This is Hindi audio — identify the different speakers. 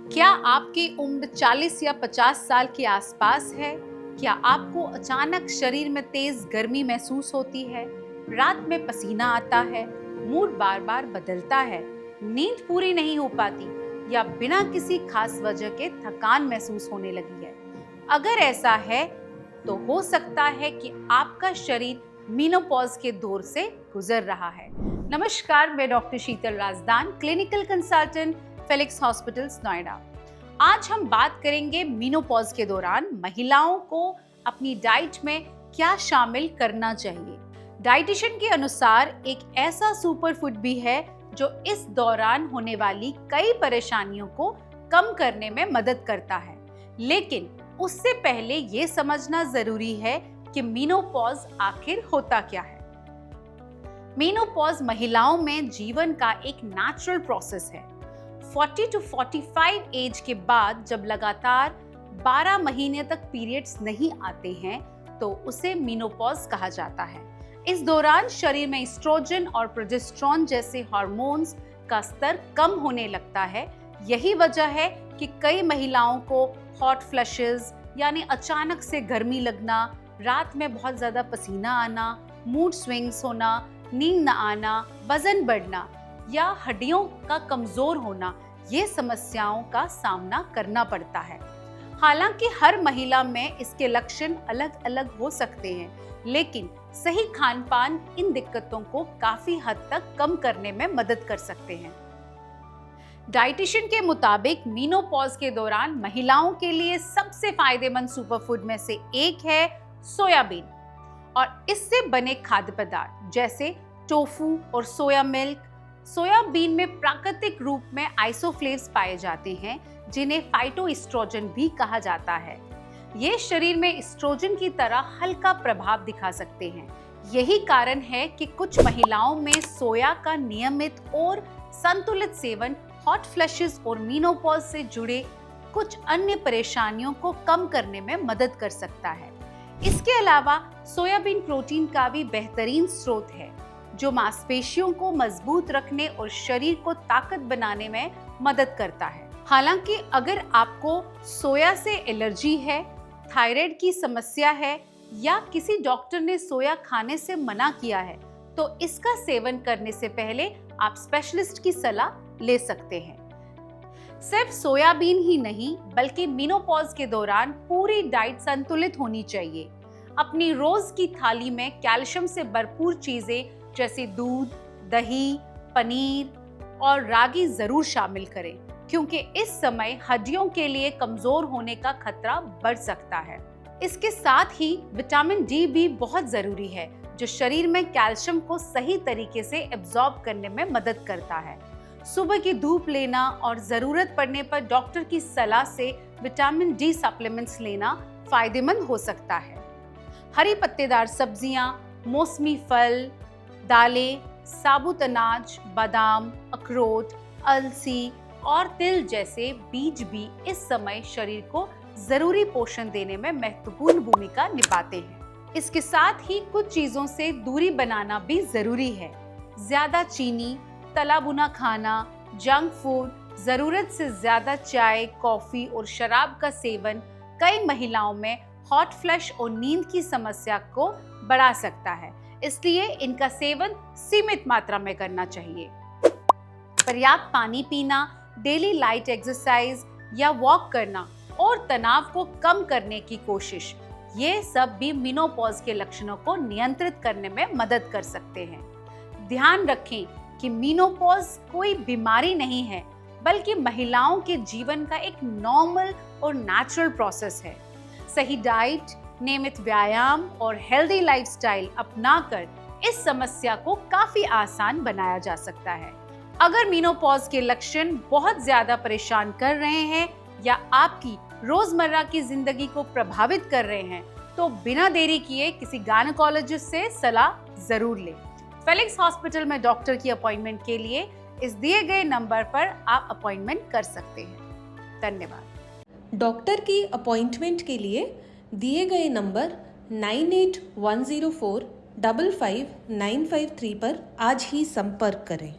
Speaker 1: क्या आपकी उम्र 40 या 50 साल के आसपास है? क्या आपको अचानक शरीर में तेज गर्मी महसूस होती है? रात में पसीना आता है? मूड बार बार बदलता है? नींद पूरी नहीं हो पाती या बिना किसी खास वजह के थकान महसूस होने लगी है? अगर ऐसा है तो हो सकता है कि आपका शरीर मेनोपॉज के दौर से गुजर रहा है। नमस्कार, मैं doctor Sheetal Razdan, clinical consultant, Felix hospitals Noida. आज हम बात करेंगे मेनोपॉज के दौरान महिलाओं को अपनी डाइट में क्या शामिल करना चाहिए। डाइटिशियन के अनुसार एक ऐसा सुपर फूड भी है जो इस दौरान होने वाली कई परेशानियों को कम करने में मदद करता है, लेकिन उससे पहले ये समझना जरूरी है कि मेनोपॉज आखिर होता क्या है। मेनोपॉज महिलाओं में जीवन का एक नेचुरल प्रोसेस है। 40 to 45 एज के बाद जब लगातार 12 महीने तक पीरियड्स नहीं आते हैं तो उसे मेनोपॉज कहा जाता है। इस दौरान शरीर में एस्ट्रोजन और प्रोजेस्टेरोन जैसे हार्मोन्स का स्तर कम होने लगता है। यही वजह है कि कई महिलाओं को हॉट फ्लशेस यानी अचानक से गर्मी लगना, रात में बहुत ज्यादा पसीना आना, मूड स्विंग्स होना, नींद न आना, वजन बढ़ना या हड्डियों का कमजोर होना, ये समस्याओं का सामना करना पड़ता है। हालांकि हर महिला में इसके लक्षण अलग अलग हो सकते हैं, लेकिन सही खान पान इन दिक्कतों को काफी हद तक कम करने में मदद कर सकते हैं। डाइटिशियन के मुताबिक मेनोपॉज के दौरान महिलाओं के लिए सबसे फायदेमंद सुपरफूड में से एक है सोयाबीन और इससे बने खाद्य पदार्थ जैसे टोफू और सोया मिल्क। सोयाबीन में प्राकृतिक रूप में आइसोफ्लेव्स पाए जाते हैं जिन्हें फाइटोएस्ट्रोजन भी कहा जाता है। ये शरीर में एस्ट्रोजन की तरह हल्का प्रभाव दिखा सकते हैं। यही कारण है कि कुछ महिलाओं में सोया का नियमित और संतुलित सेवन हॉट फ्लशेस और मेनोपॉज से जुड़े कुछ अन्य परेशानियों को कम करने में मदद कर सकता है। इसके अलावा सोयाबीन प्रोटीन का भी बेहतरीन स्रोत है जो मांसपेशियों को मजबूत रखने और शरीर को ताकत बनाने में मदद करता है। हालांकि अगर आपको सोया से एलर्जी है, थायराइड की समस्या है या किसी डॉक्टर ने सोया खाने से मना किया है तो इसका सेवन करने से पहले आप स्पेशलिस्ट की सलाह ले सकते हैं। सिर्फ सोयाबीन ही नहीं बल्कि मेनोपॉज के दौरान पूरी डाइट संतुलित होनी चाहिए। अपनी रोज की थाली में कैल्शियम से भरपूर चीजें जैसे दूध, दही, पनीर और रागी जरूर शामिल करें, क्योंकि इस समय हड्डियों के लिए कमजोर होने का खतरा बढ़ सकता है। इसके साथ ही विटामिन डी भी बहुत जरूरी है जो शरीर में कैल्शियम को सही तरीके से एब्जॉर्ब करने में मदद करता है। सुबह की धूप लेना और जरूरत पड़ने पर डॉक्टर की सलाह से विटामिन डी सप्लीमेंट्स लेना फायदेमंद हो सकता है। हरी पत्तेदार सब्जियां, मौसमी फल, दालें, साबुत अनाज, बादाम, अखरोट, अलसी और तिल जैसे बीज भी इस समय शरीर को जरूरी पोषण देने में महत्वपूर्ण भूमिका निभाते हैं। इसके साथ ही कुछ चीजों से दूरी बनाना भी जरूरी है। ज्यादा चीनी, तला भुना खाना, जंक फूड, जरूरत से ज्यादा चाय, कॉफी और शराब का सेवन कई महिलाओं में हॉट फ्लश और नींद की समस्या को बढ़ा सकता है, इसलिए इनका सेवन सीमित मात्रा में करना चाहिए। पर्याप्त पानी पीना, डेली लाइट एक्सरसाइज या वॉक करना और तनाव को कम करने की कोशिश, ये सब भी मेनोपॉज के लक्षणों को नियंत्रित करने में मदद कर सकते हैं। ध्यान रखें कि मेनोपॉज कोई बीमारी नहीं है, बल्कि महिलाओं के जीवन का एक नॉर्मल और नेचुरल प्रोसेस है। सही डाइट, नियमित व्यायाम और हेल्दी लाइफस्टाइल अपनाकर इस समस्या को काफी आसान बनाया जा सकता है। अगर मेनोपॉज के लक्षण बहुत ज्यादा परेशान कर रहे हैं या आपकी रोजमर्रा की जिंदगी को प्रभावित कर रहे हैं तो बिना देरी किए किसी गायनेकोलॉजिस्ट से सलाह जरूर लें। फेलिक्स हॉस्पिटल में डॉक्टर की अपॉइंटमेंट के लिए इस दिए गए नंबर पर आप अपॉइंटमेंट कर सकते हैं। धन्यवाद।
Speaker 2: डॉक्टर की अपॉइंटमेंट के लिए दिए गए नंबर 9810455953 पर आज ही संपर्क करें।